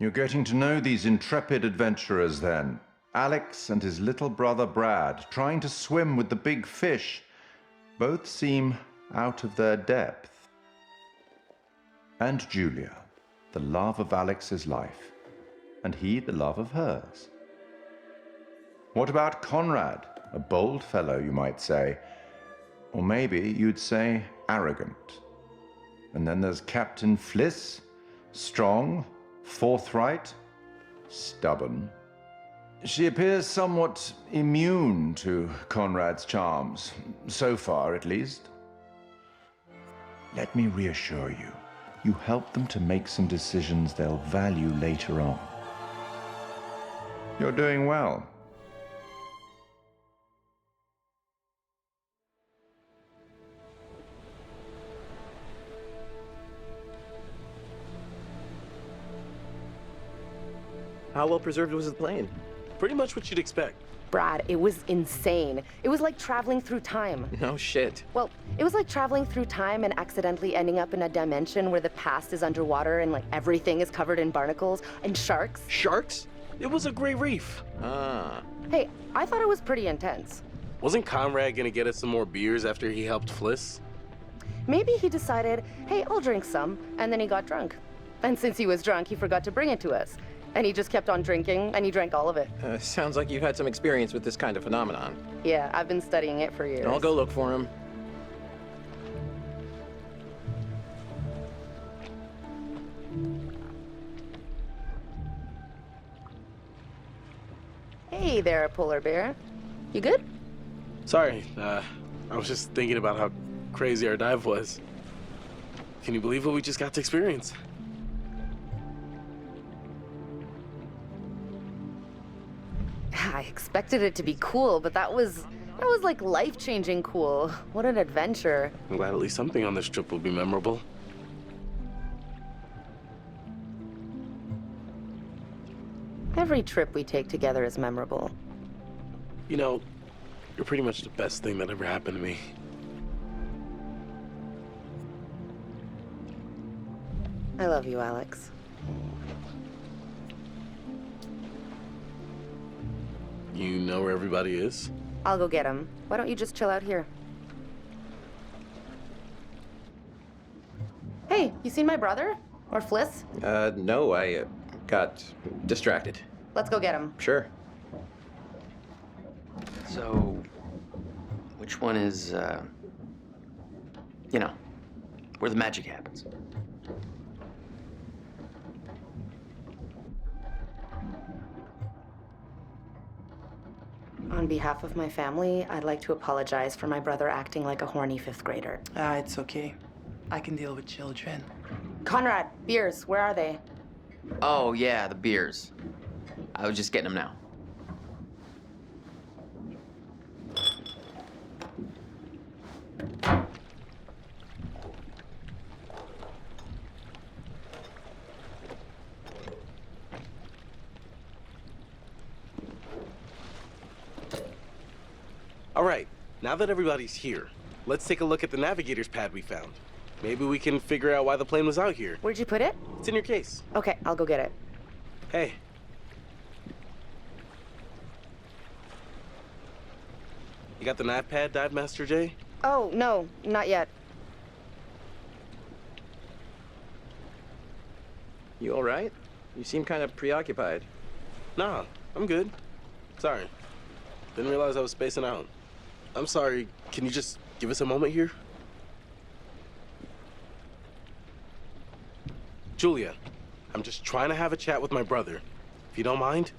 You're getting to know these intrepid adventurers then. Alex and his little brother Brad, trying to swim with the big fish, both seem out of their depth. And Julia, the love of Alex's life, and he the love of hers. What about Conrad, a bold fellow, you might say, or maybe you'd say arrogant. And then there's Captain Fliss, strong, forthright, stubborn. She appears somewhat immune to Conrad's charms, so far at least. Let me reassure you, you help them to make some decisions they'll value later on. You're doing well. How well preserved was the plane? Pretty much what you'd expect. Brad, it was insane. It was like traveling through time. No shit. Well, it was like traveling through time and accidentally ending up in a dimension where the past is underwater and like everything is covered in barnacles and sharks. Sharks? It was a great reef. Ah. Hey, I thought it was pretty intense. Wasn't Conrad gonna get us some more beers after he helped Fliss? Maybe he decided, hey, I'll drink some, and then he got drunk. And since he was drunk, he forgot to bring it to us. And he just kept on drinking, and he drank all of it. Sounds like you've had some experience with this kind of phenomenon. Yeah, I've been studying it for years. I'll go look for him. Hey there, polar bear. You good? Sorry, I was just thinking about how crazy our dive was. Can you believe what we just got to experience? I expected it to be cool, but that was like life-changing cool. What an adventure. I'm glad at least something on this trip will be memorable. Every trip we take together is memorable. You know, you're pretty much the best thing that ever happened to me. I love you, Alex. You know where everybody is? I'll go get him. Why don't you just chill out here? Hey, you seen my brother? Or Fliss? No, I got distracted. Let's go get him. Sure. So, which one is, you know, where the magic happens? On behalf of my family, I'd like to apologize for my brother acting like a horny fifth grader. It's okay. I can deal with children. Conrad, beers, where are they? Oh, yeah, the beers. I was just getting them now. All right, now that everybody's here, let's take a look at the navigator's pad we found. Maybe we can figure out why the plane was out here. Where'd you put it? It's in your case. Okay, I'll go get it. Hey. You got the nav pad, Dive Master J? Oh, no, not yet. You all right? You seem kind of preoccupied. Nah, I'm good. Sorry. Didn't realize I was spacing out. I'm sorry, can you just give us a moment here? Julia, I'm just trying to have a chat with my brother. If you don't mind?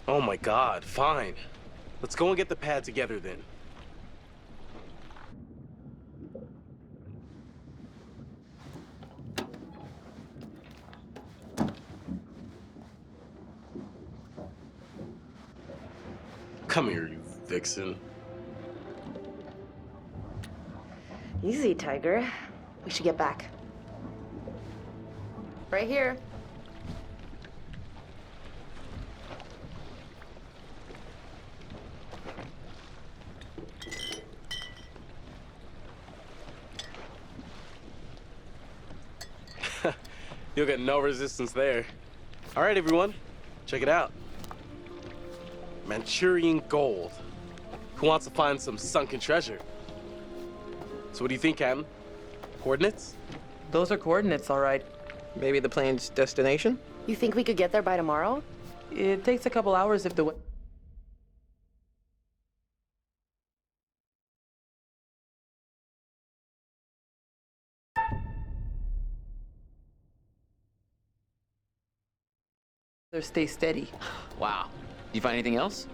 Oh my God, fine. Let's go and get the pad together then. Come here, you vixen. Easy, Tiger. We should get back. Right here. You'll get no resistance there. All right, everyone, check it out. Manchurian gold. Who wants to find some sunken treasure? So what do you think, Captain? Coordinates? Those are coordinates, all right. Maybe the plane's destination? You think we could get there by tomorrow? It takes a couple hours if the weather stays steady. Wow. You find anything else?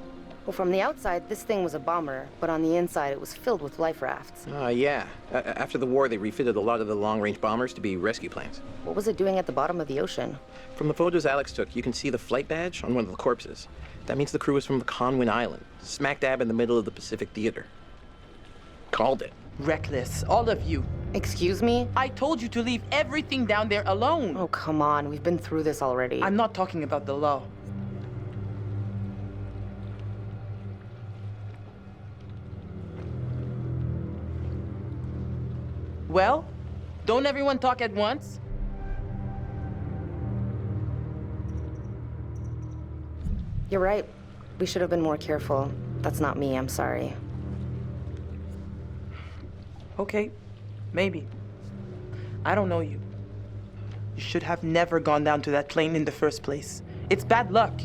Well, from the outside, this thing was a bomber, but on the inside, it was filled with life rafts. Yeah. After the war, they refitted a lot of the long-range bombers to be rescue planes. What was it doing at the bottom of the ocean? From the photos Alex took, you can see the flight badge on one of the corpses. That means the crew was from the Conwin Island, smack dab in the middle of the Pacific Theater. Called it. Reckless, all of you. Excuse me? I told you to leave everything down there alone. Oh, come on. We've been through this already. I'm not talking about the law. Well, don't everyone talk at once? You're right. We should have been more careful. That's not me. I'm sorry. Okay, maybe. I don't know you. You should have never gone down to that plane in the first place. It's bad luck.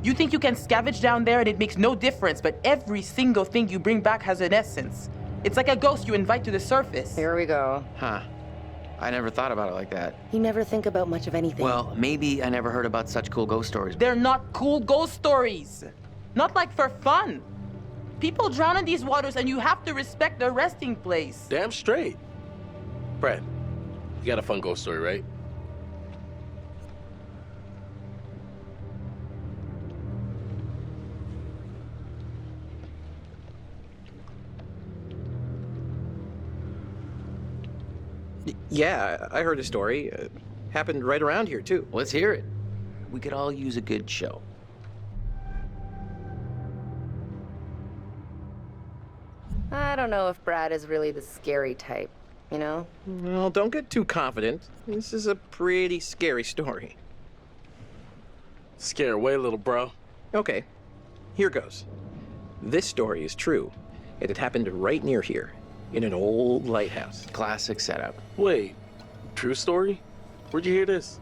You think you can scavenge down there and it makes no difference, but every single thing you bring back has an essence. It's like a ghost you invite to the surface. Here we go. Huh. I never thought about it like that. You never think about much of anything. Well, maybe I never heard about such cool ghost stories. They're not cool ghost stories. Not like for fun. People drown in these waters and you have to respect their resting place. Damn straight. Brad, you got a fun ghost story, right? Yeah, I heard a story. Happened right around here, too. Let's hear it. We could all use a good show. I don't know if Brad is really the scary type, you know? Well, don't get too confident. This is a pretty scary story. Scare away, little bro. Okay, here goes. This story is true. It had happened right near here, in an old lighthouse. Classic setup. Wait, true story? Where'd you hear this?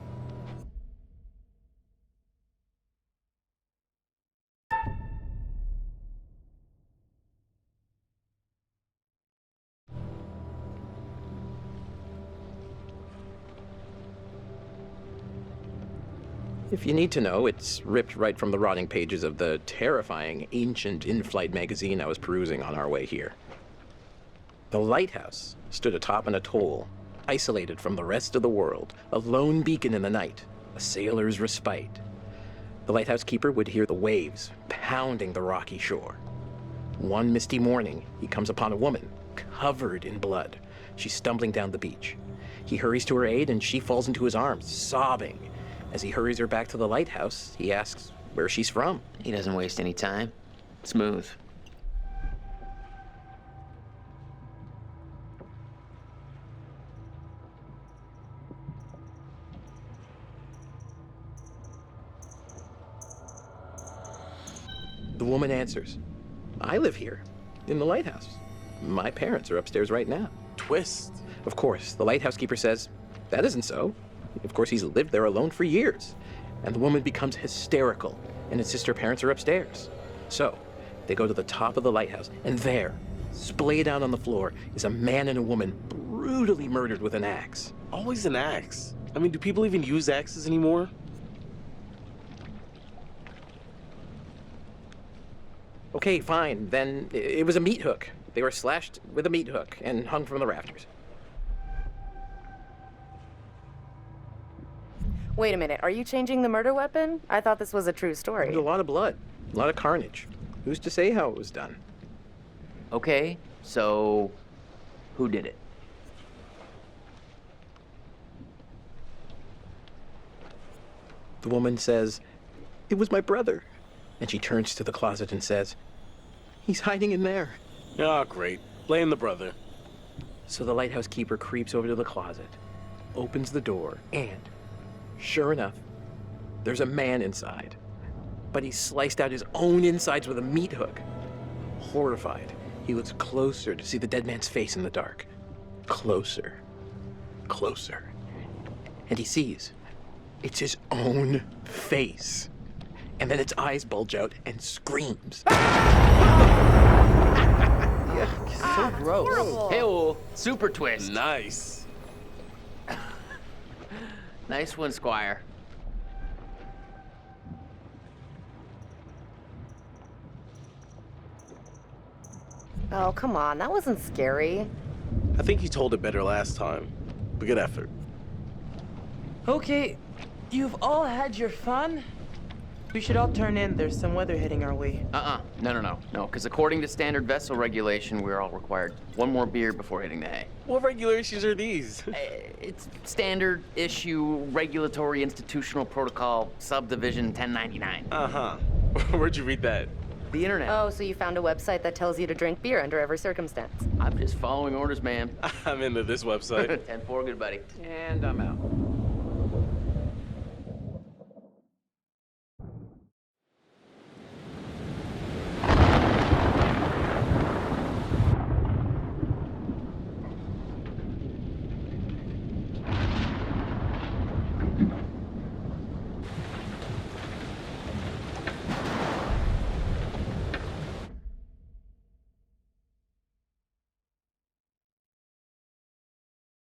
If you need to know, it's ripped right from the rotting pages of the terrifying, ancient in-flight magazine I was perusing on our way here. The lighthouse stood atop an atoll, isolated from the rest of the world, a lone beacon in the night, a sailor's respite. The lighthouse keeper would hear the waves pounding the rocky shore. One misty morning, he comes upon a woman, covered in blood. She's stumbling down the beach. He hurries to her aid, and she falls into his arms, sobbing. As he hurries her back to the lighthouse, he asks where she's from. He doesn't waste any time. Smooth. The woman answers, I live here, in the lighthouse. My parents are upstairs right now. Twist. Of course, the lighthouse keeper says, that isn't so. Of course, he's lived there alone for years. And the woman becomes hysterical and insists her parents are upstairs. So, they go to the top of the lighthouse, and there, splayed out on the floor, is a man and a woman brutally murdered with an axe. Always an axe. I mean, do people even use axes anymore? Okay, fine. Then it was a meat hook. They were slashed with a meat hook and hung from the rafters. Wait a minute. Are you changing the murder weapon? I thought this was a true story. There's a lot of blood, a lot of carnage. Who's to say how it was done? Okay, so who did it? The woman says, it was my brother. And she turns to the closet and says, he's hiding in there. Oh, great. Blame the brother. So the lighthouse keeper creeps over to the closet, opens the door, and sure enough, there's a man inside. But he sliced out his own insides with a meat hook. Horrified, he looks closer to see the dead man's face in the dark. Closer. Closer. And he sees it's his own face. And then its eyes bulge out and screams. So gross. Horrible. Hey, super twist. Nice. Nice one, Squire. Oh, come on. That wasn't scary. I think you told it better last time. But good effort. Okay, you've all had your fun. We should all turn in. There's some weather heading our way. No, because according to standard vessel regulation, we're all required one more beer before hitting the hay. What regulations are these? It's standard issue regulatory institutional protocol subdivision 1099. Uh-huh. Where'd you read that? The internet. Oh, so you found a website that tells you to drink beer under every circumstance. I'm just following orders, ma'am. I'm into this website. 10-4, good buddy. And I'm out.